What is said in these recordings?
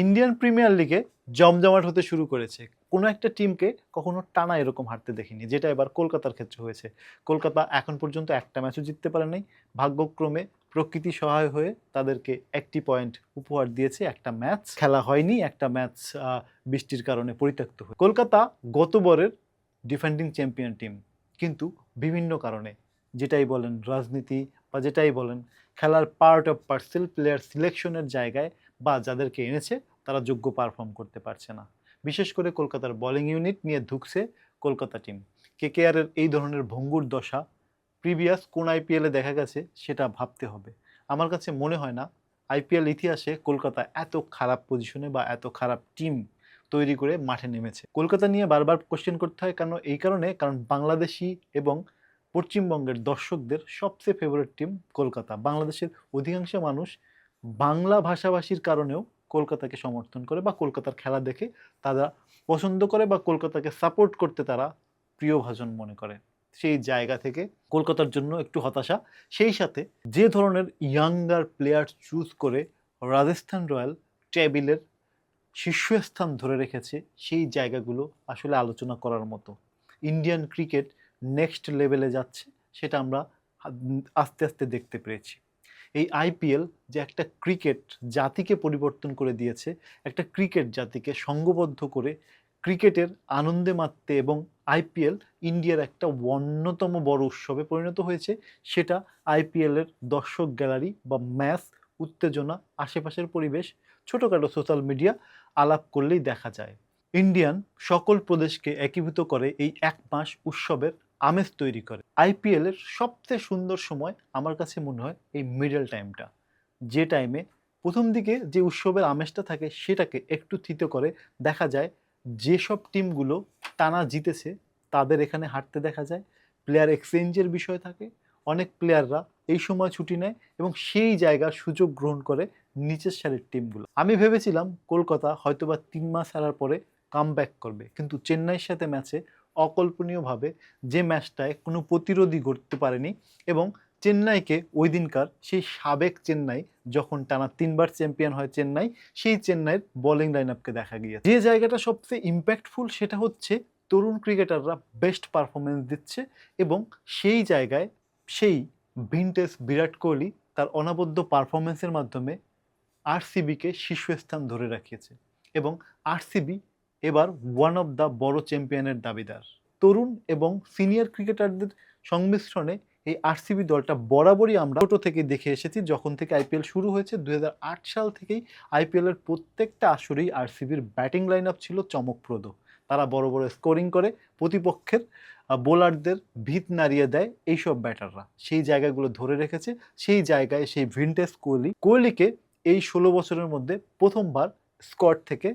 Indian premier লিগে জমজমাট হতে শুরু করেছে। কোনো একটা টিমকে কখনো টানা এরকম হারতে দেখিনি, যেটা এবার কলকাতার ক্ষেত্রে হয়েছে। কলকাতা এখন পর্যন্ত একটা ম্যাচও জিততে পারে নাই। ভাগ্যক্রমে প্রকৃতি সহায় হয়ে তাদেরকে একটি পয়েন্ট উপহার দিয়েছে। একটা ম্যাচ খেলা হয়নি, একটা ম্যাচ বৃষ্টির কারণে পরিত্যক্ত হয়। কলকাতা গতবারের ডিফেন্ডিং চ্যাম্পিয়ন টিম, কিন্তু বিভিন্ন কারণে, যেটাই বলেন রাজনীতি বা যেটাই বলেন খেলার পার্ট অফ পার্সেল, প্লেয়ার সিলেকশনের জায়গায় বা যাদেরকে এনেছে তারা যোগ্য পারফর্ম করতে পারছে না। বিশেষ করে কলকাতার বোলিং ইউনিট নিয়ে ধুঁকছে কলকাতা টিম। কেকেআরের এই ধরনের ভঙ্গুর দশা প্রিভিয়াস কোন আইপিএলে দেখা গেছে সেটা ভাবতে হবে। আমার কাছে মনে হয় না আইপিএল ইতিহাসে কলকাতা এত খারাপ পজিশনে বা এত খারাপ টিম তৈরি করে মাঠে নেমেছে। কলকাতা নিয়ে বারবার কোশ্চেন করতে হয় কেন, এই কারণে কারণ বাংলাদেশি এবং পশ্চিমবঙ্গের দর্শকদের সবচেয়ে ফেভারিট টিম কলকাতা। বাংলাদেশের অধিকাংশ মানুষ বাংলা ভাষাভাষীর কারণেও কলকাতাকে সমর্থন করে বা কলকাতার খেলা দেখে তারা পছন্দ করে বা কলকাতাকে সাপোর্ট করতে তারা প্রিয়ভাজন মনে করে। সেই জায়গা থেকে কলকাতার জন্য একটু হতাশা। সেই সাথে যে ধরনের ইয়াঙ্গার প্লেয়ার চুজ করে রাজস্থান রয়্যাল টেবিলের শীর্ষস্থান ধরে রেখেছে, সেই জায়গাগুলো আসলে আলোচনা করার মতো। ইন্ডিয়ান ক্রিকেট নেক্সট লেভেলে যাচ্ছে, সেটা আমরা আস্তে আস্তে দেখতে পেরেছি। এই আইপিএল যে একটা ক্রিকেট জাতিকে পরিবর্তন করে দিয়েছে, একটা ক্রিকেট জাতিকে সংঘবদ্ধ করে ক্রিকেটের আনন্দে মাততে, এবং আইপিএল ইন্ডিয়ার একটা অন্যতম বড় উৎসবে পরিণত হয়েছে। সেটা আইপিএলের দর্শক গ্যালারি বা ম্যাচ, উত্তেজনা, আশেপাশের পরিবেশ, ছোটোখাটো সোশ্যাল মিডিয়া আলাপ করলেই দেখা যায়। ইন্ডিয়ান সকল প্রদেশকে একীভূত করে এই এক মাস উৎসবের আমেজ তৈরি করে। আইপিএলের সবচেয়ে সুন্দর সময় আমার কাছে মনে হয় এই মিডল টাইমটা, যে টাইমে প্রথম দিকে যে উৎসবের আমেজটা থাকে সেটাকে একটু থিতো করে দেখা যায় যেসব টিমগুলো টানা জিতেছে তাদের এখানে হারতে দেখা যায়। প্লেয়ার এক্সচেঞ্জের বিষয় থাকে, অনেক প্লেয়াররা এই সময় ছুটি নেয় এবং সেই জায়গার সুযোগ গ্রহণ করে নিচের সারির টিমগুলো। আমি ভেবেছিলাম কলকাতা হয়তোবা 3 মাস হারার পরে কামব্যাক করবে, কিন্তু চেন্নাইয়ের সাথে ম্যাচে অকল্পনীয়ভাবে যে ম্যাচটায় কোনো প্রতিরোধী করতে পারেনি, এবং চেন্নাইকে ওই দিনকার সেই সাবেক চেন্নাই, যখন টানা 3বার চ্যাম্পিয়ন হয় চেন্নাই, সেই চেন্নাইয়ের বোলিং লাইন আপকে দেখা গিয়েছে। যে জায়গাটা সবচেয়ে ইম্প্যাক্টফুল সেটা হচ্ছে তরুণ ক্রিকেটাররা বেস্ট পারফরমেন্স দিচ্ছে, এবং সেই জায়গায় সেই ভিনটেজ বিরাট কোহলি তার অনবদ্য পারফরমেন্সের মাধ্যমে আরসিবিকে শীর্ষস্থান ধরে রাখিয়েছে, এবং আরসিবি এবার ওয়ান অফ দ্য বড় চ্যাম্পিয়নের দাবিদার। তরুণ এবং সিনিয়র ক্রিকেটারদের সংমিশ্রণে এই আরসিবি দলটা বরাবরই আমরা ছোটো থেকে দেখে এসেছি। যখন থেকে আইপিএল শুরু হয়েছে 2008 সাল থেকেই আইপিএলের প্রত্যেকটা আসরেই আরসিবির ব্যাটিং লাইন আপ ছিল চমকপ্রদ। তারা বড় বড় স্কোরিং করে প্রতিপক্ষের বোলারদের ভিত নাড়িয়ে দেয় এইসব ব্যাটাররা। সেই জায়গাগুলো ধরে রেখেছে। সেই জায়গায় সেই ভিনটেজ কোহলিকে এই 16 বছরের মধ্যে প্রথমবার স্কোয়াড থেকে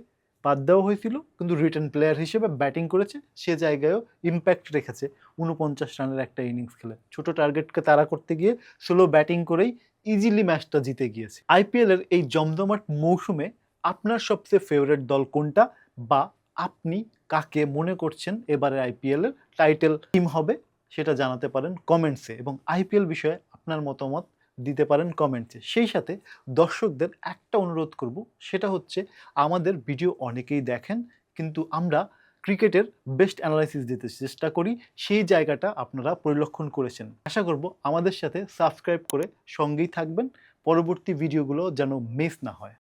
বাদ দেওয়া হয়েছিল, কিন্তু রিটার্ন প্লেয়ার হিসেবে ব্যাটিং করেছে। সে জায়গায়ও ইম্প্যাক্ট রেখেছে 49 রানের একটা ইনিংস খেলে। ছোট টার্গেটকে তাড়া করতে গিয়ে স্লো ব্যাটিং করেই ইজিলি ম্যাচটা জিতে গিয়েছে। আইপিএলের এই জমজমাট মৌসুমে আপনার সবচেয়ে ফেভারিট দল কোনটা, বা আপনি কাকে মনে করছেন এবারে আইপিএলের টাইটেল টিম হবে, সেটা জানাতে পারেন কমেন্টসে, এবং আইপিএল বিষয়ে আপনার মতামত দিতে পারেন কমেন্টসে। সেই সাথে দর্শকদের একটা অনুরোধ করব, সেটা হচ্ছে আমাদের ভিডিও অনেকেই দেখেন, কিন্তু আমরা ক্রিকেটের বেস্ট অ্যানালাইসিস দিতে চেষ্টা করি, সেই জায়গাটা আপনারা পরিলক্ষণ করেছেন। আশা করব আমাদের সাথে সাবস্ক্রাইব করে সঙ্গেই থাকবেন, পরবর্তী ভিডিওগুলো যেন মিস না হয়।